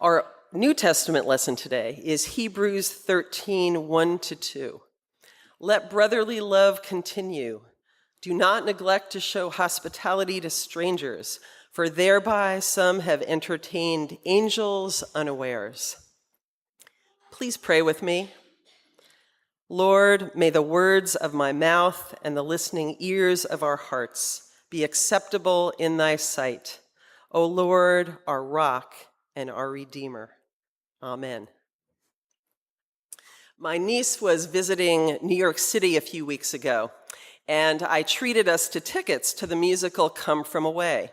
Our New Testament lesson today is Hebrews 13, 1-2. Let brotherly love continue. Do not neglect to show hospitality to strangers, for thereby some have entertained angels unawares. Please pray with me. Lord, may the words of my mouth and the listening ears of our hearts be acceptable in thy sight. O Lord, our rock and our Redeemer. Amen. My niece was visiting New York City a few weeks ago, and I treated us to tickets to the musical Come From Away.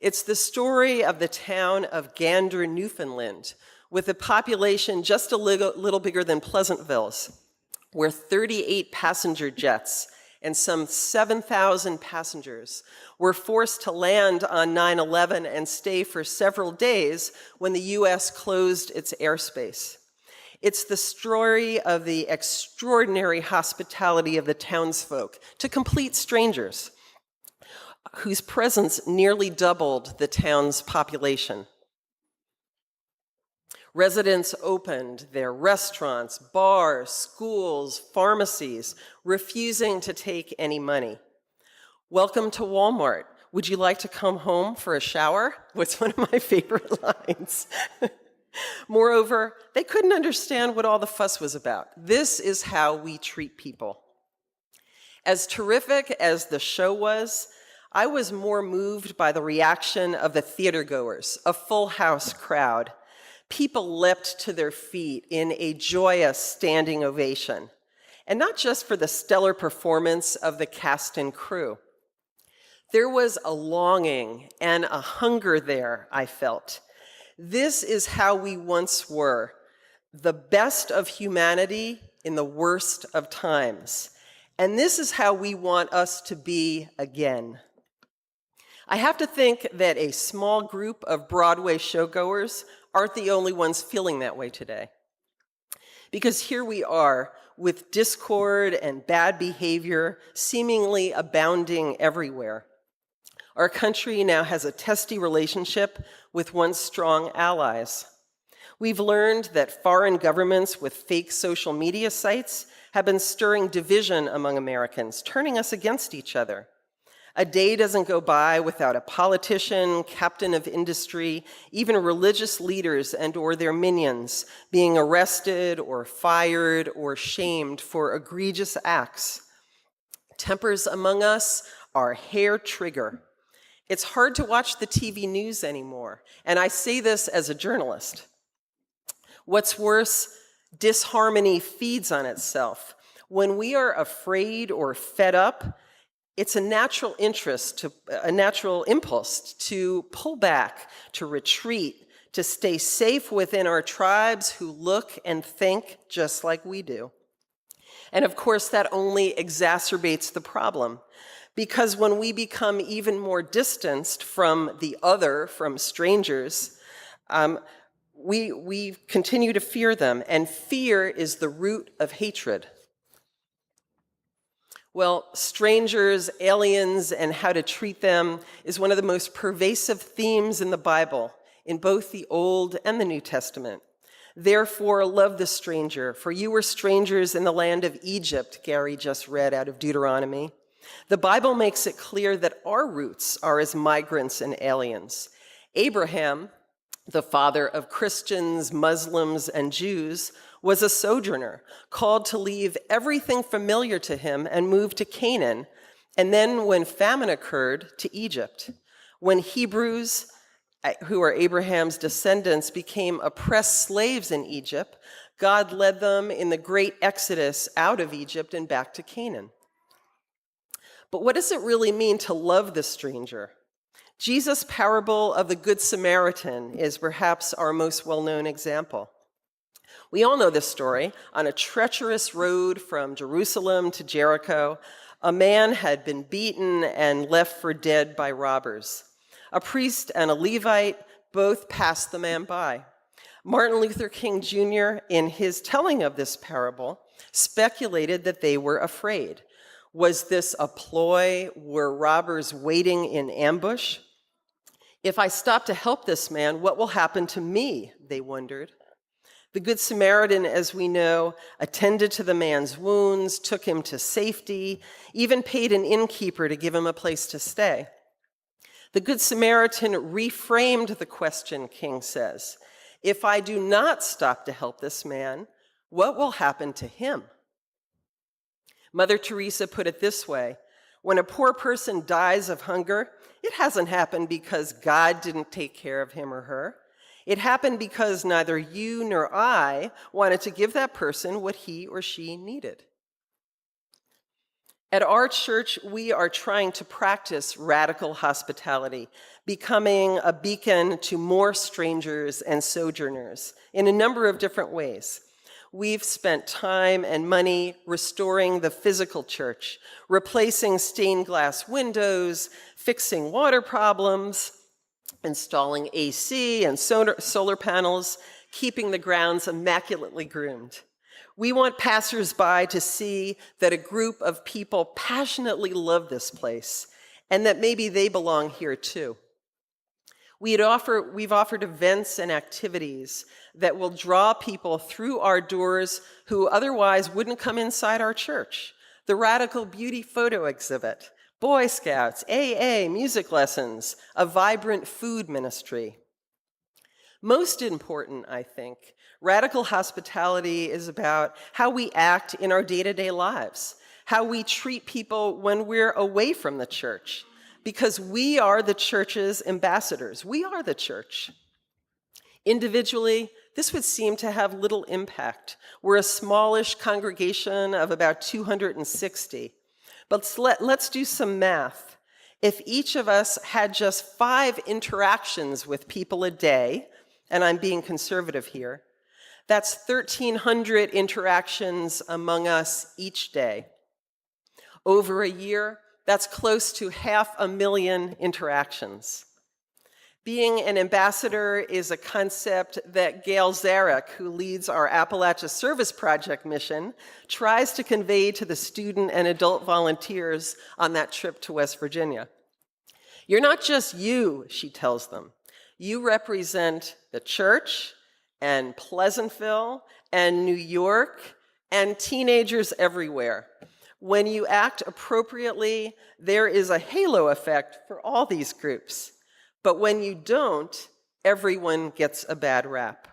It's the story of the town of Gander, Newfoundland, with a population just a little bigger than Pleasantville's, where 38 passenger jets and some 7,000 passengers were forced to land on 9/11 and stay for several days when the U.S. closed its airspace. It's the story of the extraordinary hospitality of the townsfolk to complete strangers, whose presence nearly doubled the town's population. Residents opened their restaurants, bars, schools, pharmacies, refusing to take any money. Welcome to Walmart. Would you like to come home for a shower? Was one of my favorite lines. Moreover, they couldn't understand what all the fuss was about. This is how we treat people. As terrific as the show was, I was more moved by the reaction of the theatergoers, a full house crowd. People leapt to their feet in a joyous standing ovation, and not just for the stellar performance of the cast and crew. There was a longing and a hunger there, I felt. This is how we once were, the best of humanity in the worst of times. And this is how we want us to be again. I have to think that a small group of Broadway showgoers aren't the only ones feeling that way today. Because here we are with discord and bad behavior seemingly abounding everywhere. Our country now has a testy relationship with once strong allies. We've learned that foreign governments with fake social media sites have been stirring division among Americans, turning us against each other. A day doesn't go by without a politician, captain of industry, even religious leaders and or their minions being arrested or fired or shamed for egregious acts. Tempers among us are hair trigger. It's hard to watch the TV news anymore, and I say this as a journalist. What's worse, disharmony feeds on itself. When we are afraid or fed up, it's a natural impulse to pull back, to retreat, to stay safe within our tribes who look and think just like we do. And of course, that only exacerbates the problem, because when we become even more distanced from the other, from strangers, we continue to fear them, and fear is the root of hatred. Well, strangers, aliens, and how to treat them is one of the most pervasive themes in the Bible, in both the Old and the New Testament. Therefore, love the stranger, for you were strangers in the land of Egypt, Gary just read out of Deuteronomy. The Bible makes it clear that our roots are as migrants and aliens. Abraham, the father of Christians, Muslims, and Jews, was a sojourner, called to leave everything familiar to him and move to Canaan, and then when famine occurred, to Egypt. When Hebrews, who are Abraham's descendants, became oppressed slaves in Egypt, God led them in the great exodus out of Egypt and back to Canaan. But what does it really mean to love the stranger? Jesus' parable of the Good Samaritan is perhaps our most well-known example. We all know this story. On a treacherous road from Jerusalem to Jericho, a man had been beaten and left for dead by robbers. A priest and a Levite both passed the man by. Martin Luther King Jr., in his telling of this parable, speculated that they were afraid. Was this a ploy? Were robbers waiting in ambush? If I stop to help this man, what will happen to me? They wondered. The Good Samaritan, as we know, attended to the man's wounds, took him to safety, even paid an innkeeper to give him a place to stay. The Good Samaritan reframed the question, King says. If I do not stop to help this man, what will happen to him? Mother Teresa put it this way: when a poor person dies of hunger, it hasn't happened because God didn't take care of him or her. It happened because neither you nor I wanted to give that person what he or she needed. At our church, we are trying to practice radical hospitality, becoming a beacon to more strangers and sojourners in a number of different ways. We've spent time and money restoring the physical church, replacing stained glass windows, fixing water problems, installing AC and solar panels, keeping the grounds immaculately groomed. We want passersby to see that a group of people passionately love this place and that maybe they belong here too. We've offered events and activities that will draw people through our doors who otherwise wouldn't come inside our church. The Radical Beauty photo exhibit, Boy Scouts, AA, music lessons, a vibrant food ministry. Most important, I think, radical hospitality is about how we act in our day-to-day lives, how we treat people when we're away from the church, because we are the church's ambassadors. We are the church. Individually, this would seem to have little impact. We're a smallish congregation of about 260. But let's do some math. If each of us had just 5 interactions with people a day, and I'm being conservative here, that's 1,300 interactions among us each day. Over a year, that's close to 500,000 interactions. Being an ambassador is a concept that Gail Zarek, who leads our Appalachia Service Project mission, tries to convey to the student and adult volunteers on that trip to West Virginia. You're not just you, she tells them. You represent the church and Pleasantville and New York and teenagers everywhere. When you act appropriately, there is a halo effect for all these groups. But when you don't, everyone gets a bad rap.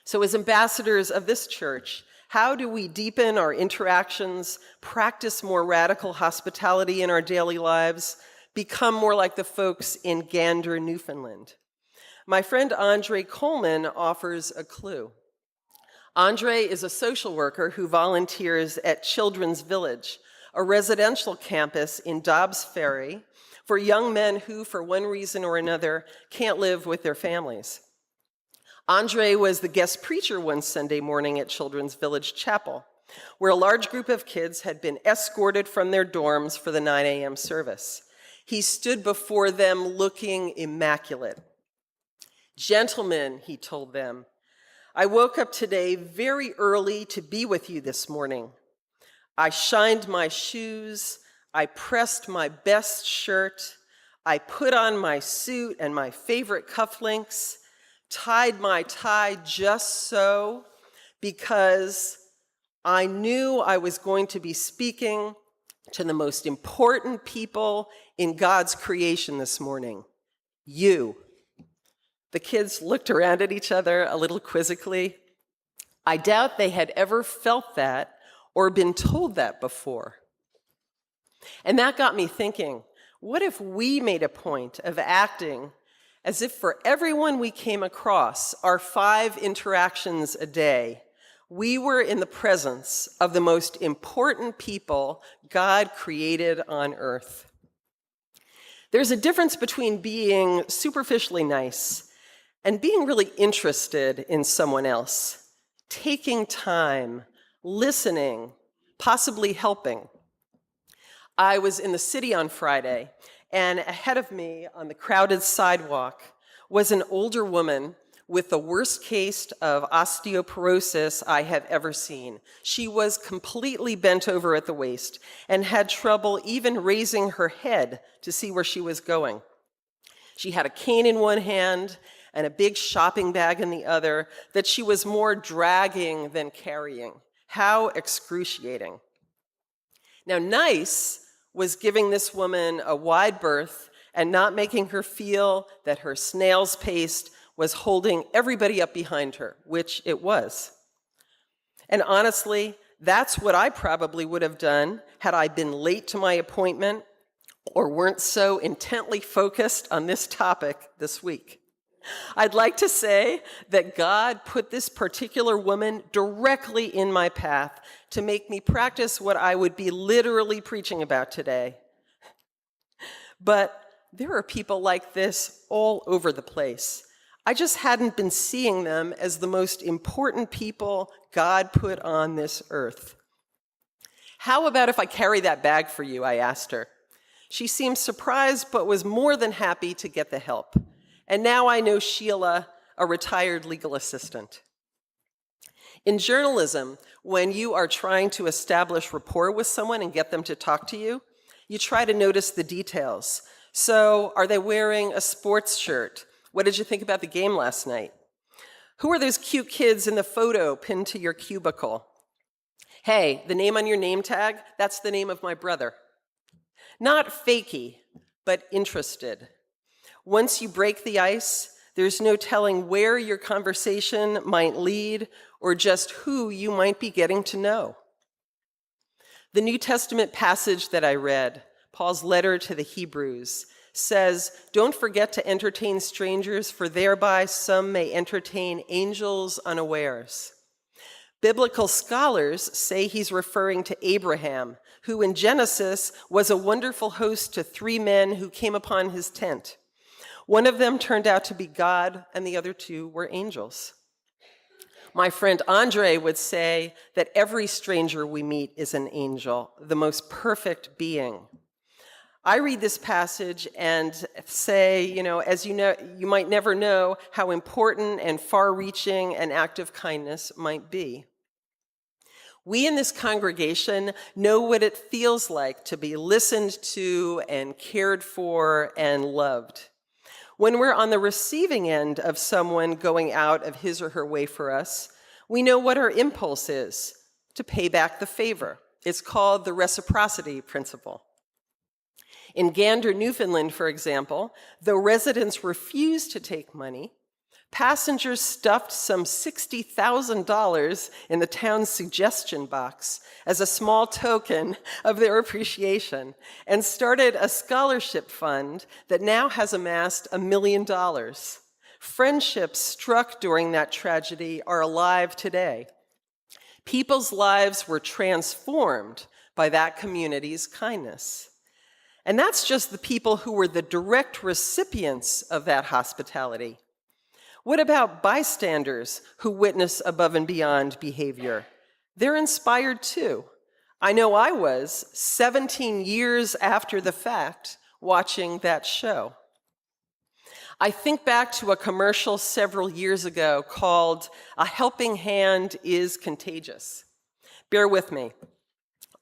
So as ambassadors of this church, how do we deepen our interactions, practice more radical hospitality in our daily lives, become more like the folks in Gander, Newfoundland? My friend Andre Coleman offers a clue. Andre is a social worker who volunteers at Children's Village, a residential campus in Dobbs Ferry for young men who, for one reason or another, can't live with their families. Andre was the guest preacher one Sunday morning at Children's Village Chapel, where a large group of kids had been escorted from their dorms for the 9 a.m. service. He stood before them looking immaculate. "Gentlemen," he told them, "I woke up today very early to be with you this morning. I shined my shoes, I pressed my best shirt, I put on my suit and my favorite cufflinks, tied my tie just so, because I knew I was going to be speaking to the most important people in God's creation this morning, you." The kids looked around at each other a little quizzically. I doubt they had ever felt that or been told that before. And that got me thinking, what if we made a point of acting as if for everyone we came across, our 5 interactions a day, we were in the presence of the most important people God created on earth? There's a difference between being superficially nice and being really interested in someone else, taking time, listening, possibly helping. I was in the city on Friday, and ahead of me on the crowded sidewalk was an older woman with the worst case of osteoporosis I have ever seen. She was completely bent over at the waist and had trouble even raising her head to see where she was going. She had a cane in one hand and a big shopping bag in the other that she was more dragging than carrying. How excruciating. Now, nice was giving this woman a wide berth and not making her feel that her snail's pace was holding everybody up behind her, which it was. And honestly, that's what I probably would have done had I been late to my appointment or weren't so intently focused on this topic this week. I'd like to say that God put this particular woman directly in my path to make me practice what I would be literally preaching about today. But there are people like this all over the place. I just hadn't been seeing them as the most important people God put on this earth. How about if I carry that bag for you, I asked her. She seemed surprised, but was more than happy to get the help. And now I know Sheila, a retired legal assistant. In journalism, when you are trying to establish rapport with someone and get them to talk to you, you try to notice the details. So, are they wearing a sports shirt? What did you think about the game last night? Who are those cute kids in the photo pinned to your cubicle? Hey, the name on your name tag, that's the name of my brother. Not fakey, but interested. Once you break the ice, there's no telling where your conversation might lead or just who you might be getting to know. The New Testament passage that I read, Paul's letter to the Hebrews, says, "Don't forget to entertain strangers, for thereby some may entertain angels unawares." Biblical scholars say he's referring to Abraham, who in Genesis was a wonderful host to 3 men who came upon his tent. One of them turned out to be God, and the other 2 were angels. My friend Andre would say that every stranger we meet is an angel, the most perfect being. I read this passage and say, as you know, you might never know how important and far-reaching an act of kindness might be. We in this congregation know what it feels like to be listened to and cared for and loved. When we're on the receiving end of someone going out of his or her way for us, we know what our impulse is: to pay back the favor. It's called the reciprocity principle. In Gander, Newfoundland, for example, though residents refused to take money, passengers stuffed some $60,000 in the town's suggestion box as a small token of their appreciation and started a scholarship fund that now has amassed $1 million. Friendships struck during that tragedy are alive today. People's lives were transformed by that community's kindness. And that's just the people who were the direct recipients of that hospitality. What about bystanders who witness above and beyond behavior? They're inspired too. I know I was 17 years after the fact watching that show. I think back to a commercial several years ago called "A Helping Hand is Contagious." Bear with me.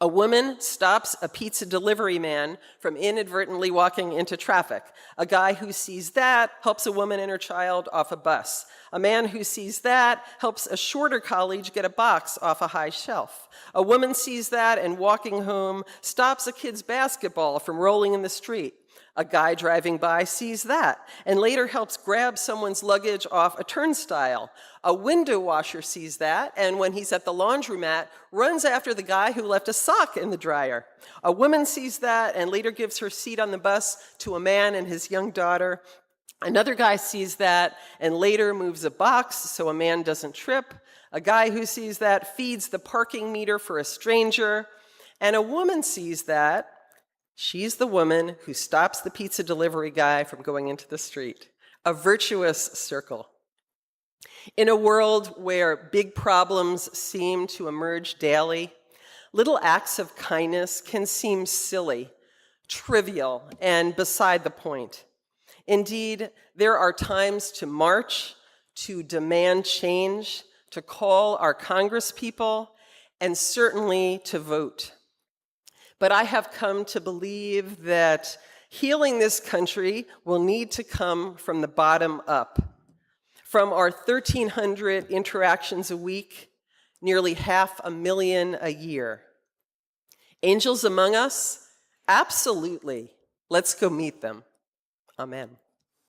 A woman stops a pizza delivery man from inadvertently walking into traffic. A guy who sees that helps a woman and her child off a bus. A man who sees that helps a shorter colleague get a box off a high shelf. A woman sees that and walking home stops a kid's basketball from rolling in the street. A guy driving by sees that and later helps grab someone's luggage off a turnstile. A window washer sees that and when he's at the laundromat, runs after the guy who left a sock in the dryer. A woman sees that and later gives her seat on the bus to a man and his young daughter. Another guy sees that and later moves a box so a man doesn't trip. A guy who sees that feeds the parking meter for a stranger. And a woman sees that. She's the woman who stops the pizza delivery guy from going into the street. A virtuous circle. In a world where big problems seem to emerge daily, little acts of kindness can seem silly, trivial, and beside the point. Indeed, there are times to march, to demand change, to call our congresspeople, and certainly to vote. But I have come to believe that Healing this country will need to come from the bottom up. From our 1,300 interactions a week, nearly 500,000 a year. Angels among us? Absolutely. Let's go meet them. Amen.